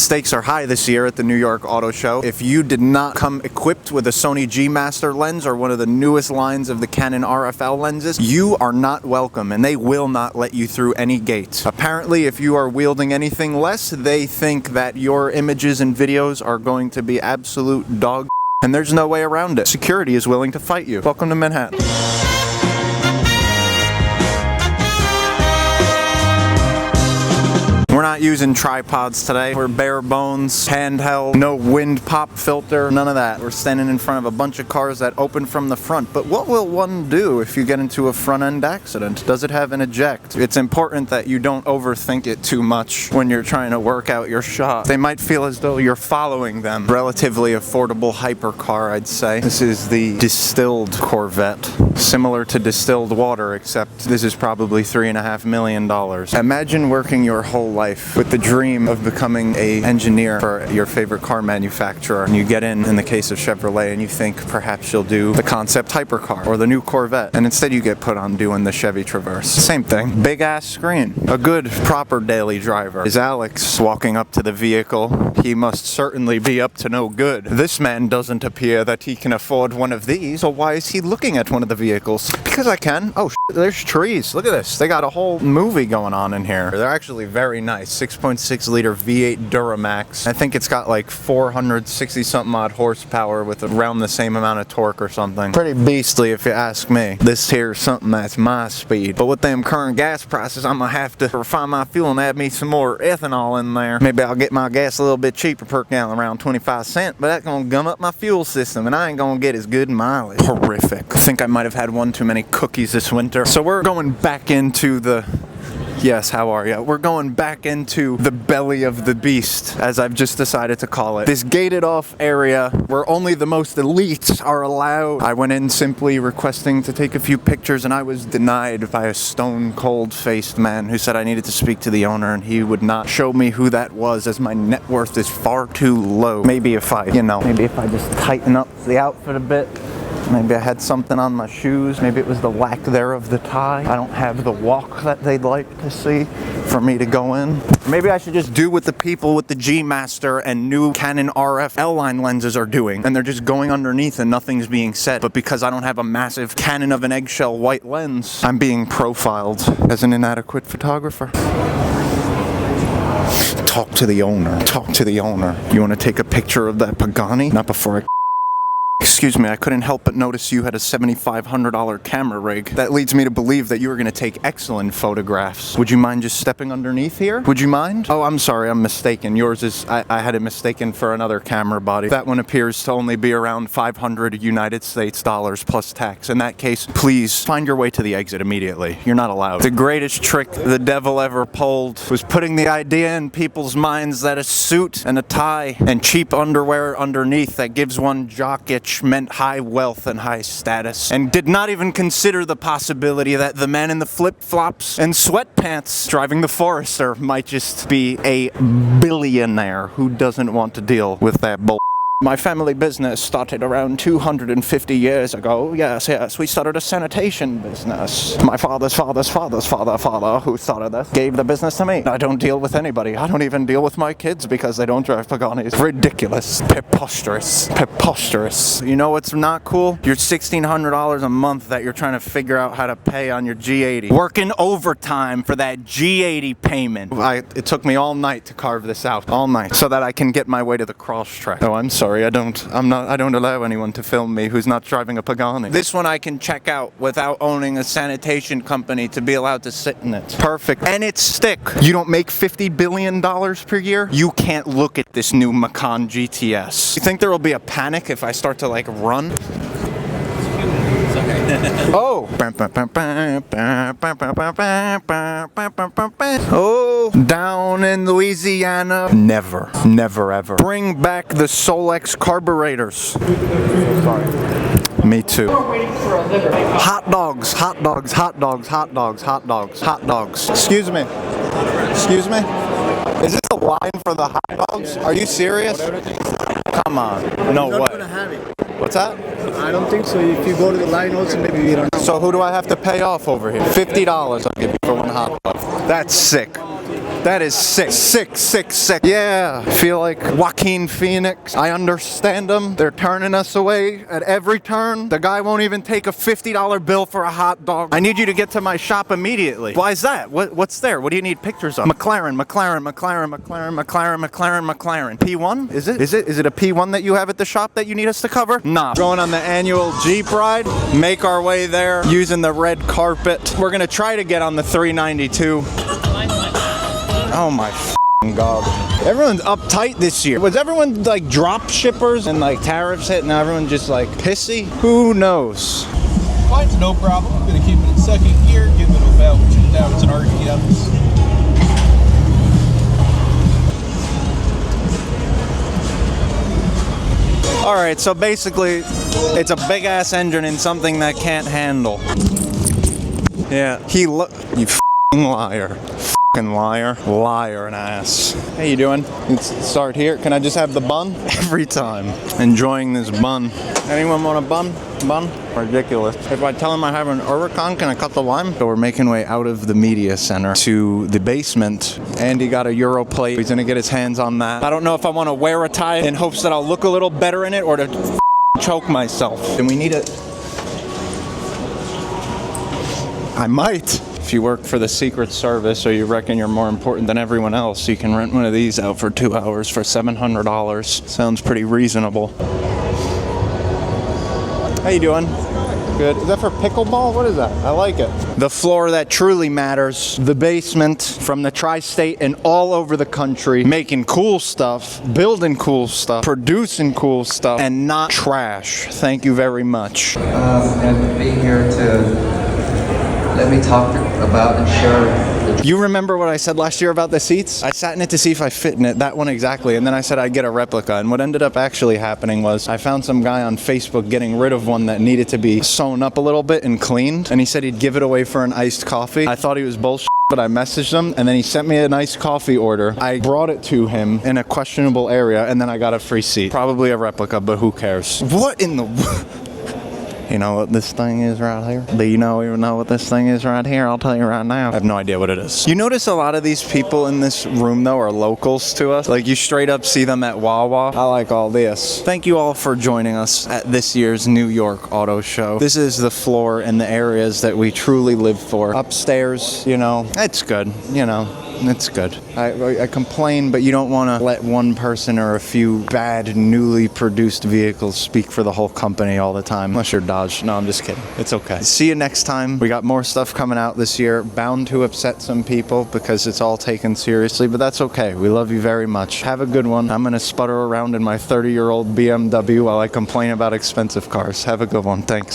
stakes are high this year at the New York Auto Show. If you did not come equipped with a Sony G Master lens or one of the newest lines of the Canon RFL lenses, you are not welcome, and they will not let you through any gates. Apparently, if you are wielding anything less, they think that your images and videos are going to be absolute dog, and there's no way around it. Security is willing to fight you. Welcome to Manhattan. We're not using tripods today. We're bare bones, handheld, no wind pop filter, none of that. We're standing in front of a bunch of cars that open from the front. But what will one do if you get into a front end accident? Does it have an eject? It's important that you don't overthink it too much when you're trying to work out your shot. They might feel as though you're following them. Relatively affordable hypercar, I'd say. This is the distilled Corvette. Similar to distilled water, except this is probably $3.5 million. Imagine working your whole life with the dream of becoming an engineer for your favorite car manufacturer, and you get in the case of Chevrolet, and you think perhaps you'll do the concept hypercar or the new Corvette, and instead you get put on doing the Chevy Traverse. Same thing. Big ass screen. A good, proper daily driver. Is Alex walking up to the vehicle? He must certainly be up to no good. This man doesn't appear that he can afford one of these, so why is he looking at one of the vehicles? Because I can. Oh, there's trees. Look at this. They got a whole movie going on in here. They're actually very nice. 6.6 liter V8 Duramax. I think it's got like 460 something odd horsepower with around the same amount of torque or something. Pretty beastly if you ask me. This here is something that's my speed. But with them current gas prices, I'm gonna have to refine my fuel and add me some more ethanol in there. Maybe I'll get my gas a little bit cheaper per gallon, around 25 cents, but that's gonna gum up my fuel system and I ain't gonna get as good mileage. Horrific. I think I might have had one too many cookies this winter. So we're going back into the... Yes, how are you? We're going back into the belly of the beast, as I've just decided to call it. This gated off area where only the most elite are allowed. I went in simply requesting to take a few pictures, and I was denied by a stone cold faced man who said I needed to speak to the owner, and he would not show me who that was, as my net worth is far too low. Maybe if I just tighten up the outfit a bit. Maybe I had something on my shoes. Maybe it was the lack there of the tie. I don't have the walk that they'd like to see for me to go in. Maybe I should just do what the people with the G Master and new Canon RF L-line lenses are doing, and they're just going underneath and nothing's being said. But because I don't have a massive Canon of an eggshell white lens, I'm being profiled as an inadequate photographer. Talk to the owner. Talk to the owner. You want to take a picture of that Pagani? Not before I... Excuse me, I couldn't help but notice you had a $7,500 camera rig. That leads me to believe that you were going to take excellent photographs. Would you mind just stepping underneath here? Would you mind? Oh, I'm sorry, I'm mistaken. Yours is, I had it mistaken for another camera body. That one appears to only be around 500 United States dollars plus tax. In that case, please find your way to the exit immediately. You're not allowed. The greatest trick the devil ever pulled was putting the idea in people's minds that a suit and a tie and cheap underwear underneath that gives one jock itch meant high wealth and high status, and did not even consider the possibility that the man in the flip-flops and sweatpants driving the Forester might just be a billionaire who doesn't want to deal with that bull. My family business started around 250 years ago. Yes, we started a sanitation business. My father's father's father's father who started this gave the business to me. I don't deal with anybody. I don't even deal with my kids because they don't drive Paganis. Ridiculous. Preposterous. Preposterous. You know what's not cool? Your $1,600 a month that you're trying to figure out how to pay on your G80. Working overtime for that G80 payment. It took me all night to carve this out. All night. So that I can get my way to the cross track. Oh, I'm sorry. I don't allow anyone to film me who's not driving a Pagani. This one I can check out without owning a sanitation company to be allowed to sit in it. Perfect. And it's stick. You don't make $50 billion per year? You can't look at this new Macan GTS. You think there will be a panic if I start to like run? Oh! Oh, down in Louisiana. Never, never ever. Bring back the Solex carburetors. Sorry. Me too. Hot dogs, hot dogs, hot dogs, hot dogs, hot dogs, hot dogs. Excuse me. Excuse me? Is this the line for the hot dogs? Are you serious? Come on. No way. What's that? I don't think so. If you go to the line also, maybe we don't. So who do I have to pay off over here? $50 I'll give you for one hot dog. That's sick. That is sick. Sick, sick, sick. Yeah. I feel like Joaquin Phoenix. I understand them. They're turning us away at every turn. The guy won't even take a $50 bill for a hot dog. I need you to get to my shop immediately. Why is that? What's there? What do you need pictures of? McLaren. P1? Is it a P1 that you have at the shop that you need us to cover? Nah. Going on the annual Jeep ride. Make our way there using the red carpet. We're gonna try to get on the 392. Oh my God. Everyone's uptight this year. Was everyone like drop shippers and like tariffs hit and everyone just like pissy? Who knows? Fine's no problem. I'm gonna keep it in second gear, give it about 2,000 RPMs. All right, so basically it's a big ass engine in something that can't handle. Yeah, you f***ing liar. Liar and ass. How you doing? Let's start here. Can I just have the bun? Every time. Enjoying this bun. Anyone want a bun? Bun? Ridiculous. If I tell him I have an Huracan, can I cut the lime? So we're making way out of the media center to the basement. Andy got a Euro plate. He's gonna get his hands on that. I don't know if I want to wear a tie in hopes that I'll look a little better in it or to choke myself. And we need it. I might. If you work for the Secret Service or you reckon you're more important than everyone else, you can rent one of these out for 2 hours for $700. Sounds pretty reasonable. How you doing? Good. Is that for pickleball? What is that? I like it. The floor that truly matters. The basement from the tri-state and all over the country. Making cool stuff, building cool stuff, producing cool stuff, and not trash. Thank you very much. And be here to let me talk about and share. You remember what I said last year about the seats? I sat in it to see if I fit in it, that one exactly, and then I said I'd get a replica, and what ended up actually happening was I found some guy on Facebook getting rid of one that needed to be sewn up a little bit and cleaned, and he said he'd give it away for an iced coffee. I thought he was bullshit, but I messaged him, and then he sent me a nice coffee order. I brought it to him in a questionable area, and then I got a free seat. Probably a replica, but who cares? What in the... You know what this thing is right here? Do you even know what this thing is right here? I'll tell you right now. I have no idea what it is. You notice a lot of these people in this room, though, are locals to us. Like, you straight up see them at Wawa. I like all this. Thank you all for joining us at this year's New York Auto Show. This is the floor and the areas that we truly live for. Upstairs, it's good, It's good. I complain, but you don't want to let one person or a few bad, newly produced vehicles speak for the whole company all the time. Unless you're Dodge. No, I'm just kidding. It's okay. See you next time. We got more stuff coming out this year. Bound to upset some people because it's all taken seriously, but that's okay. We love you very much. Have a good one. I'm going to sputter around in my 30-year-old BMW while I complain about expensive cars. Have a good one. Thanks.